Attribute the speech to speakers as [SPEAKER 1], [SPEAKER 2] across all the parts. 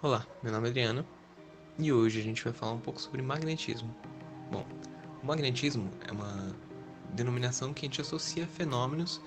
[SPEAKER 1] Olá, meu nome é Adriano e hoje a gente vai falar um pouco sobre magnetismo. Bom, o magnetismo é uma denominação que a gente associa a fenômenos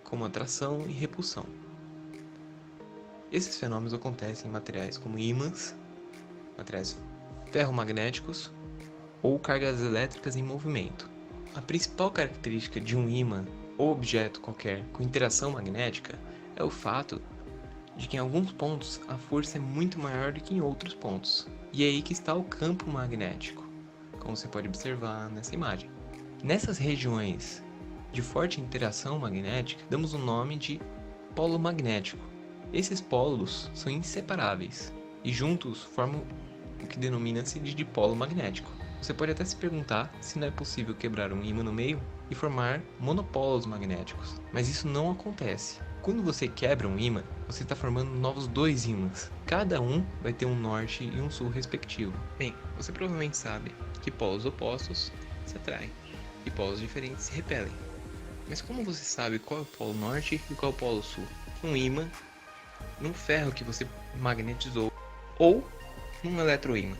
[SPEAKER 1] como atração e repulsão. Esses fenômenos acontecem em materiais como ímãs, materiais ferromagnéticos ou cargas elétricas em movimento. A principal característica de um ímã ou objeto qualquer com interação magnética é o fato de que em alguns pontos a força é muito maior do que em outros pontos. E é aí que está o campo magnético, como você pode observar nessa imagem. Nessas regiões de forte interação magnética, damos o nome de polo magnético. Esses polos são inseparáveis e juntos formam o que denomina-se de dipolo magnético. Você pode até se perguntar se não é possível quebrar um ímã no meio e formar monopolos magnéticos, mas isso não acontece. Quando você quebra um ímã, você está formando novos dois ímãs. Cada um vai ter um norte e um sul respectivo. Bem, você provavelmente sabe que polos opostos se atraem e polos diferentes se repelem. Mas como você sabe qual é o polo norte e qual é o polo sul? Um ímã num ferro que você magnetizou ou num eletroímã.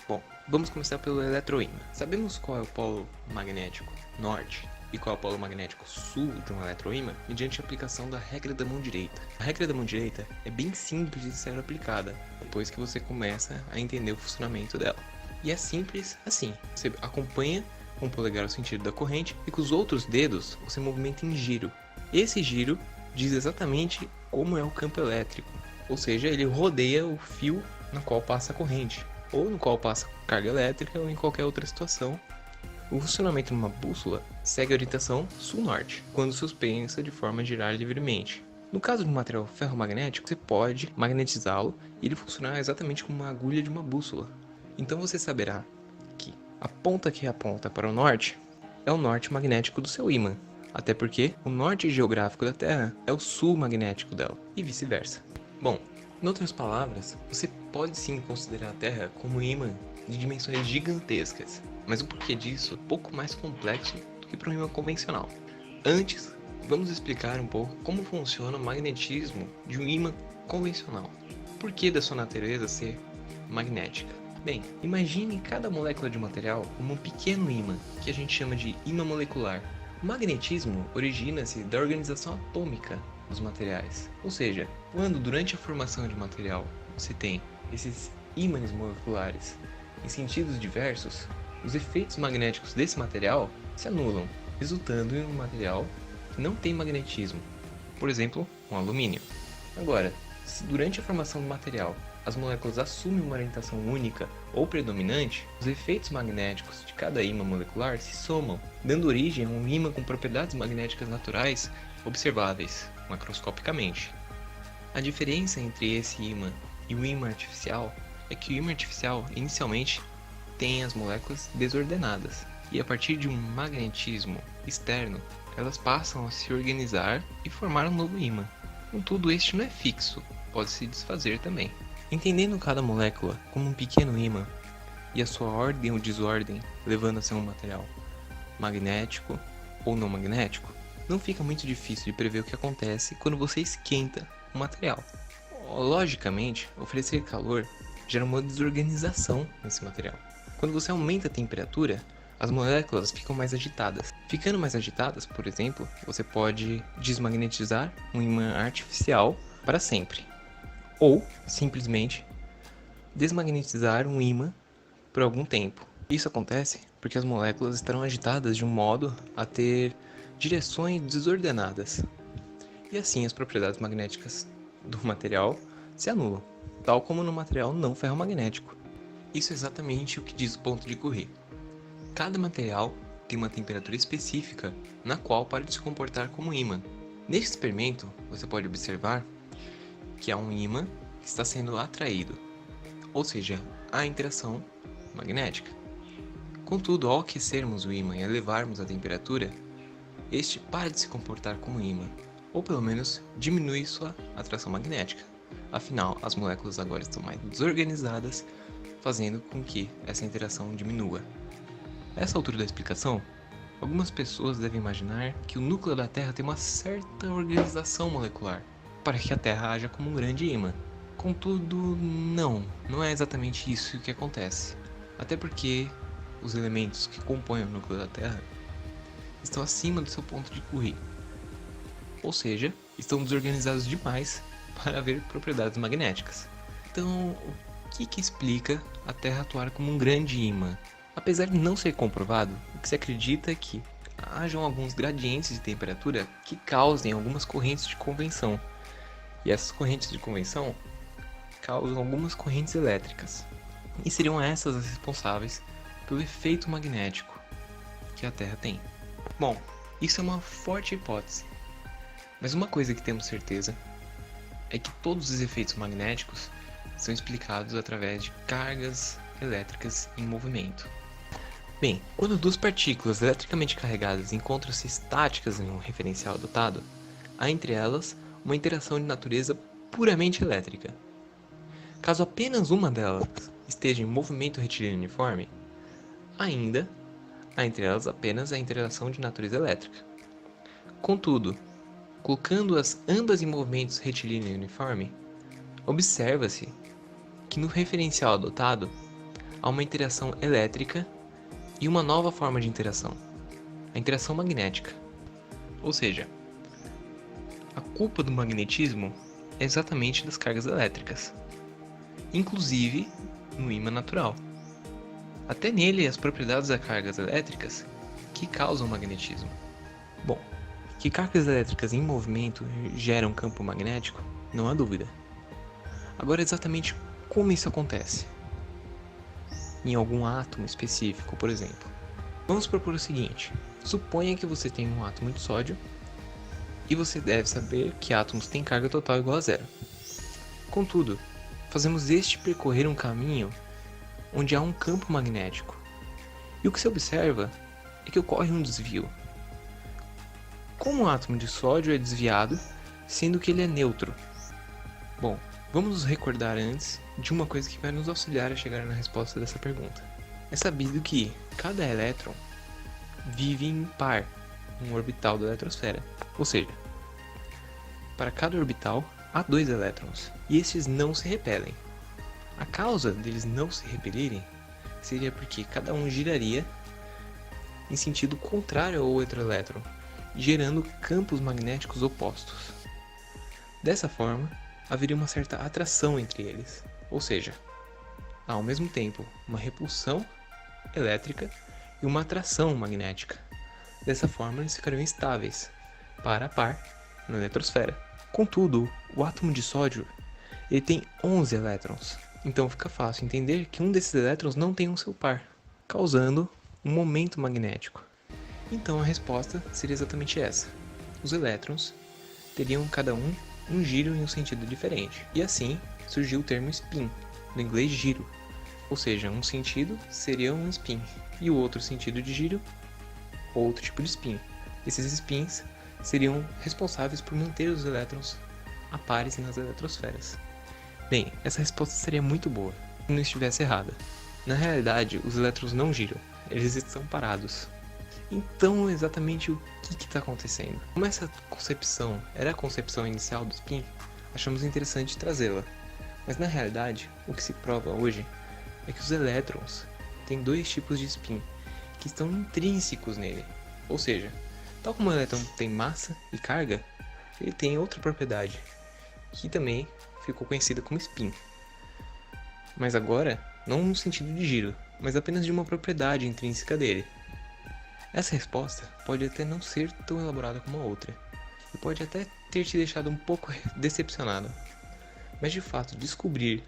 [SPEAKER 1] Bom, vamos começar pelo eletroímã. Sabemos qual é o polo magnético norte e qual é o polo magnético sul de um eletroímã mediante a aplicação da regra da mão direita. A regra da mão direita é bem simples de ser aplicada depois que você começa a entender o funcionamento dela. E é simples assim: você acompanha com o polegar o sentido da corrente e com os outros dedos você movimenta em giro. Esse giro diz exatamente como é o campo elétrico, ou seja, ele rodeia o fio na qual passa a corrente, ou no qual passa carga elétrica ou em qualquer outra situação. O funcionamento de uma bússola segue a orientação sul-norte, quando suspensa de forma a girar livremente. No caso de um material ferromagnético, você pode magnetizá-lo e ele funcionar exatamente como uma agulha de uma bússola. Então você saberá que a ponta que aponta para o norte é o norte magnético do seu ímã, até porque o norte geográfico da Terra é o sul magnético dela, e vice-versa. Bom, em outras palavras, você pode sim considerar a Terra como um ímã de dimensões gigantescas, mas o porquê disso é um pouco mais complexo do que para um ímã convencional. Antes, vamos explicar um pouco como funciona o magnetismo de um ímã convencional. Por que da sua natureza ser magnética? Bem, imagine cada molécula de um material como um pequeno ímã, que a gente chama de ímã molecular. O magnetismo origina-se da organização atômica dos materiais, ou seja, quando durante a formação de um material você tem esses ímãs moleculares em sentidos diversos, os efeitos magnéticos desse material se anulam, resultando em um material que não tem magnetismo, por exemplo, um alumínio. Agora, se durante a formação do material as moléculas assumem uma orientação única ou predominante, os efeitos magnéticos de cada ímã molecular se somam, dando origem a um ímã com propriedades magnéticas naturais observáveis macroscopicamente. A diferença entre esse ímã e o ímã artificial é que o ímã artificial inicialmente tem as moléculas desordenadas, e a partir de um magnetismo externo, elas passam a se organizar e formar um novo ímã. Contudo, este não é fixo, pode se desfazer também. Entendendo cada molécula como um pequeno ímã e a sua ordem ou desordem levando a ser um material magnético ou não magnético, não fica muito difícil de prever o que acontece quando você esquenta um material. Logicamente, oferecer calor gera uma desorganização nesse material. Quando você aumenta a temperatura, as moléculas ficam mais agitadas. Ficando mais agitadas, por exemplo, você pode desmagnetizar um ímã artificial para sempre, ou simplesmente desmagnetizar um ímã por algum tempo. Isso acontece porque as moléculas estarão agitadas de um modo a ter direções desordenadas, e assim as propriedades magnéticas do material se anulam, tal como no material não ferromagnético. Isso é exatamente o que diz o ponto de Curie. Cada material tem uma temperatura específica na qual para de se comportar como ímã. Neste experimento, você pode observar que há um ímã que está sendo atraído, ou seja, há interação magnética. Contudo, ao aquecermos o ímã e elevarmos a temperatura, este para de se comportar como ímã, ou pelo menos diminui sua atração magnética. Afinal, as moléculas agora estão mais desorganizadas, fazendo com que essa interação diminua. A essa altura da explicação, algumas pessoas devem imaginar que o núcleo da Terra tem uma certa organização molecular, para que a Terra haja como um grande ímã. Contudo, não é exatamente isso que acontece. Até porque os elementos que compõem o núcleo da Terra estão acima do seu ponto de Curie. Ou seja, estão desorganizados demais para haver propriedades magnéticas. Então, o que explica a Terra atuar como um grande ímã? Apesar de não ser comprovado, o que se acredita é que hajam alguns gradientes de temperatura que causem algumas correntes de convecção. E essas correntes de convecção causam algumas correntes elétricas. E seriam essas as responsáveis pelo efeito magnético que a Terra tem. Bom, isso é uma forte hipótese. Mas uma coisa que temos certeza é que todos os efeitos magnéticos são explicados através de cargas elétricas em movimento. Bem, quando duas partículas eletricamente carregadas encontram-se estáticas em um referencial dotado, há entre elas uma interação de natureza puramente elétrica. Caso apenas uma delas esteja em movimento retilíneo uniforme, ainda há entre elas apenas a interação de natureza elétrica. Contudo, colocando-as ambas em movimentos retilíneo uniforme, observa-se que no referencial adotado há uma interação elétrica e uma nova forma de interação, a interação magnética. Ou seja, a culpa do magnetismo é exatamente das cargas elétricas, inclusive no ímã natural. Até nele as propriedades das cargas elétricas que causam magnetismo. Bom, que cargas elétricas em movimento geram campo magnético, não há dúvida. Agora, exatamente como isso acontece? Em algum átomo específico, por exemplo. Vamos propor o seguinte: suponha que você tem um átomo de sódio e você deve saber que átomos têm carga total igual a zero. Contudo, fazemos este percorrer um caminho onde há um campo magnético. E o que se observa é que ocorre um desvio. Como o átomo de sódio é desviado, sendo que ele é neutro? Bom, vamos nos recordar antes de uma coisa que vai nos auxiliar a chegar na resposta dessa pergunta. É sabido que cada elétron vive em par, um orbital da eletrosfera. Ou seja, para cada orbital há 2 elétrons, e estes não se repelem. A causa deles não se repelirem seria porque cada um giraria em sentido contrário ao outro elétron, gerando campos magnéticos opostos. Dessa forma, haveria uma certa atração entre eles, ou seja, há ao mesmo tempo uma repulsão elétrica e uma atração magnética. Dessa forma, eles ficariam estáveis, par a par, na eletrosfera. Contudo, o átomo de sódio ele tem 11 elétrons, então fica fácil entender que um desses elétrons não tem um seu par, causando um momento magnético. Então a resposta seria exatamente essa: os elétrons teriam cada um giro em um sentido diferente, e assim surgiu o termo spin, do inglês giro, ou seja, um sentido seria um spin e o outro sentido de giro, outro tipo de spin. Esses spins seriam responsáveis por manter os elétrons a pares nas eletrosferas. Bem, essa resposta seria muito boa se não estivesse errada. Na realidade, os elétrons não giram, eles estão parados. Então, exatamente o que está acontecendo? Como essa concepção era a concepção inicial do spin, achamos interessante trazê-la. Mas na realidade, o que se prova hoje é que os elétrons têm 2 tipos de spin que estão intrínsecos nele. Ou seja, tal como o elétron tem massa e carga, ele tem outra propriedade, que também ficou conhecida como spin. Mas agora, não no sentido de giro, mas apenas de uma propriedade intrínseca dele. Essa resposta pode até não ser tão elaborada como a outra, e pode até ter te deixado um pouco decepcionado. Mas de fato, descobrir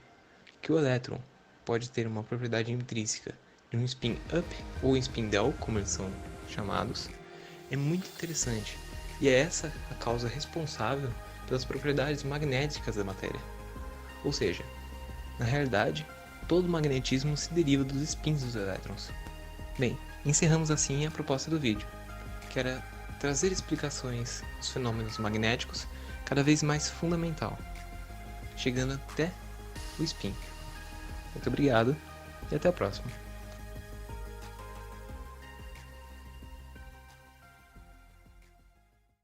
[SPEAKER 1] que o elétron pode ter uma propriedade intrínseca de um spin up ou spin down, como eles são chamados, é muito interessante, e é essa a causa responsável pelas propriedades magnéticas da matéria. Ou seja, na realidade, todo magnetismo se deriva dos spins dos elétrons. Bem, encerramos assim a proposta do vídeo, que era trazer explicações dos fenômenos magnéticos cada vez mais fundamental, chegando até o spin. Muito obrigado e até a próxima.